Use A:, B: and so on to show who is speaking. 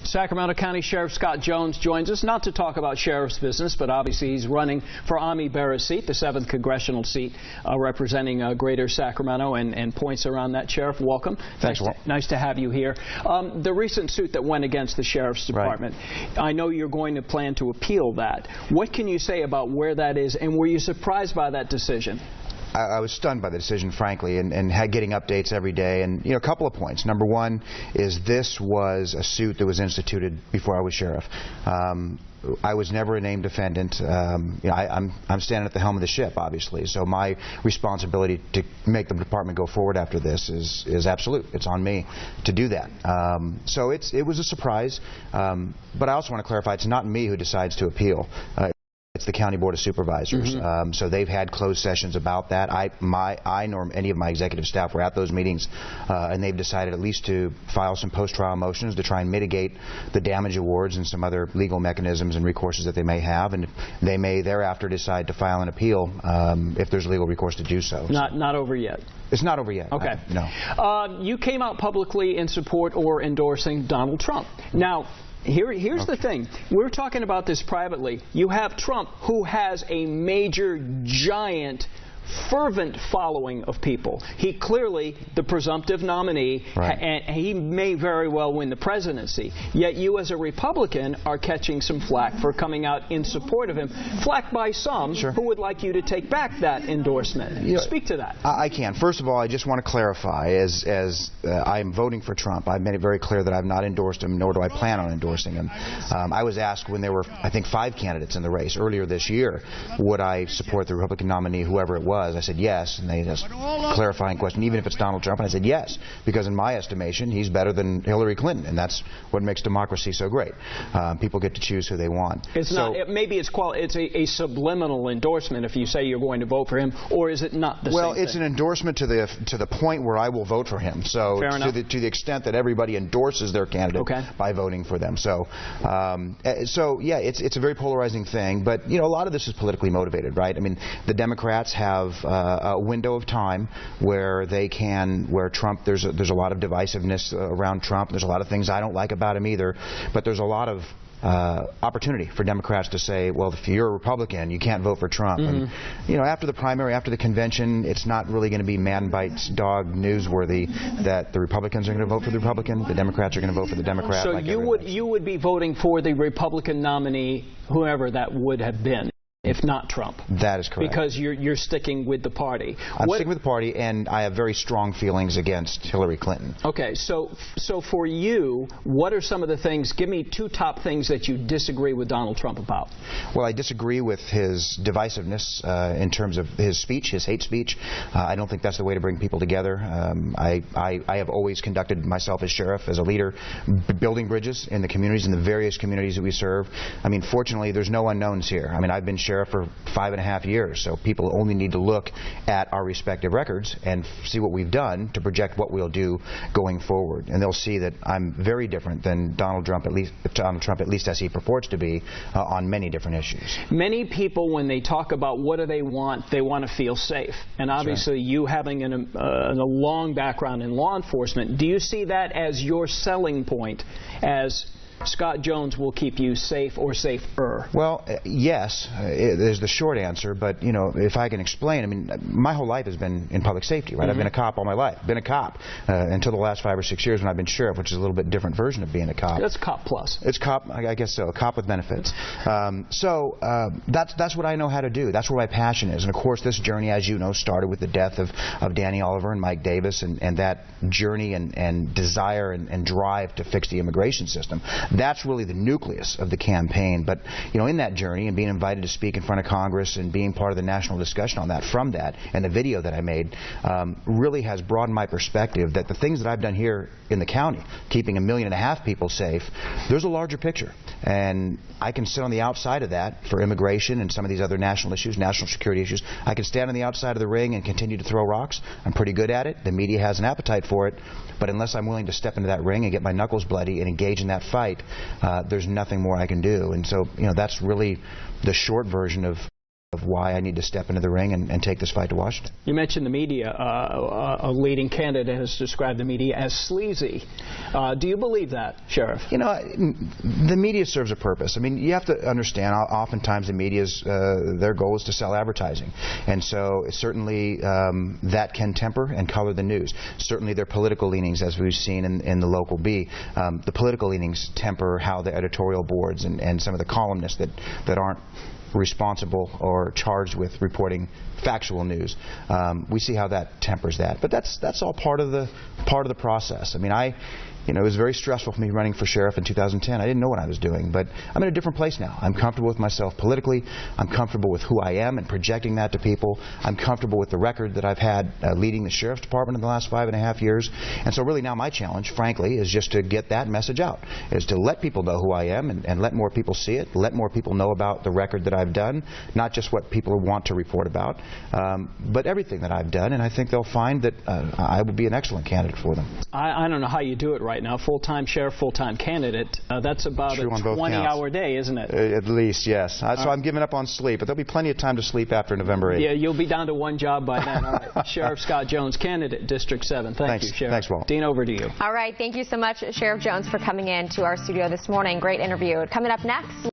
A: Sacramento County Sheriff Scott Jones joins us not to talk about sheriff's business, but obviously he's running for A.B.C. seat, the 7th congressional seat, representing Greater Sacramento and points around that. Sheriff, welcome.
B: Thanks,
A: nice to have you here. The recent suit that went against the Sheriff's Department, I know you're going to plan to appeal that. What can you say about where that is, and were you surprised by that decision?
B: I was stunned by the decision, frankly, and had getting updates every day. And, you know, a couple of points. Number one is this was a suit that was instituted before I was sheriff. I was never a named defendant. You know, I'm standing at the helm of the ship, obviously. So my responsibility to make the department go forward after this is absolute. It's on me to do that. So it was a surprise. But I also want to clarify, it's not me who decides to appeal. It's the County Board of Supervisors. So they've had closed sessions about that. I nor any of my executive staff were at those meetings, and they've decided at least to file some post-trial motions to try and mitigate the damage awards and some other legal mechanisms and recourses that they may have, and they may thereafter decide to file an appeal if there's legal recourse to do so.
A: Not over yet.
B: It's not over yet.
A: Okay.
B: No.
A: You came out publicly in support or endorsing Donald Trump. Now, here's the thing. We're talking about this privately. You have Trump, who has a major, giant, fervent following of people. He clearly the presumptive nominee, and he may very well win the presidency. Yet you as a Republican are catching some flack for coming out in support of him. Flack by some who would like you to take back that endorsement. Speak to that.
B: I can. First of all, I just want to clarify, as I am voting for Trump, I've made it very clear that I've not endorsed him, nor do I plan on endorsing him. I was asked when there were, I think, 5 candidates in the race earlier this year, would I support the Republican nominee, whoever it was. I said yes, and they just clarifying question, even if it's Donald Trump, and I said yes, because in my estimation, he's better than Hillary Clinton, and that's what makes democracy so great. People get to choose who they want.
A: It's maybe it's a subliminal endorsement if you say you're going to vote for him, or is it not the same
B: Well, it's
A: thing?
B: an endorsement to the point where I will vote for him. So to the extent that everybody endorses their candidate by voting for them. So yeah, it's a very polarizing thing, but you know, a lot of this is politically motivated, right? I mean, the Democrats have a window of time where Trump, there's a lot of divisiveness around Trump. There's a lot of things I don't like about him either, but there's a lot of opportunity for Democrats to say, well, if you're a Republican, you can't vote for Trump. And, you know, after the primary, after the convention, it's not really going to be man bites dog newsworthy that the Republicans are going to vote for the Republican, the Democrats are going to vote for the Democrat.
A: So
B: like
A: you would be voting for the Republican nominee, whoever that would have been, if not Trump.
B: That is correct.
A: Because you're sticking with the party.
B: I'm sticking with the party, and I have very strong feelings against Hillary Clinton. Okay,
A: so for you, what are some of the things, give me 2 top things that you disagree with Donald Trump about.
B: Well, I disagree with his divisiveness in terms of his speech, his hate speech. I don't think that's the way to bring people together. I have always conducted myself as sheriff, as a leader, building bridges in the communities, in the various communities that we serve. I mean, fortunately, there's no unknowns here. I mean, I've been sheriff for 5.5 years, so people only need to look at our respective records and see what we've done to project what we'll do going forward, and they'll see that I'm very different than Donald Trump, at least as he purports to be, on many different issues.
A: Many people, when they talk about what do they want to feel safe, and obviously you having a long background in law enforcement, do you see that as your selling point, as Scott Jones will keep you safe or safer?
B: Well, yes, is the short answer, but, you know, if I can explain, I mean, my whole life has been in public safety, right? I've been a cop all my life. Been a cop until the last 5 or 6 years when I've been sheriff, which is a little bit different version of being a cop.
A: That's cop plus.
B: It's cop, I guess so, a cop with benefits. So that's what I know how to do. That's where my passion is. And, of course, this journey, as you know, started with the death of Danny Oliver and Mike Davis, and that journey and desire and drive to fix the immigration system. That's really the nucleus of the campaign. But, you know, in that journey and being invited to speak in front of Congress and being part of the national discussion on that, from that, and the video that I made, really has broadened my perspective that the things that I've done here in the county, keeping 1.5 million people safe, there's a larger picture. And I can sit on the outside of that for immigration and some of these other national issues, national security issues. I can stand on the outside of the ring and continue to throw rocks. I'm pretty good at it. The media has an appetite for it. But unless I'm willing to step into that ring and get my knuckles bloody and engage in that fight, there's nothing more I can do. And so, you know, that's really the short version of of why I need to step into the ring and take this fight to Washington.
A: You mentioned the media. A leading candidate has described the media as sleazy. Do you believe that, Sheriff?
B: You know, the media serves a purpose. I mean, you have to understand, oftentimes the media's, their goal is to sell advertising. And so certainly that can temper and color the news. Certainly their political leanings, as we've seen in the local B, the political leanings temper how the editorial boards and some of the columnists that aren't responsible or charged with reporting factual news. We see how that tempers that, but that's all part of the process. I mean, it was very stressful for me running for sheriff in 2010. I didn't know what I was doing, but I'm in a different place now. I'm comfortable with myself politically. I'm comfortable with who I am and projecting that to people. I'm comfortable with the record that I've had leading the sheriff's department in the last 5.5 years. And so really now my challenge, frankly, is just to get that message out, is to let people know who I am and let more people see it, let more people know about the record that I've done, not just what people want to report about, but everything that I've done. And I think they'll find that I will be an excellent candidate for them.
A: I don't know how you do it right now. Full-time sheriff, full-time candidate. That's about a 20-hour day, isn't it?
B: At least, yes. So I'm giving up on sleep, but there'll be plenty of time to sleep after November 8th.
A: Yeah, you'll be down to one job by then. All right. Sheriff Scott Jones, candidate, District 7. Thanks you, Sheriff.
B: Thanks, Walt.
A: Dean, over to you.
C: All right. Thank you so much, Sheriff Jones, for coming in to our studio this morning. Great interview. Coming up next.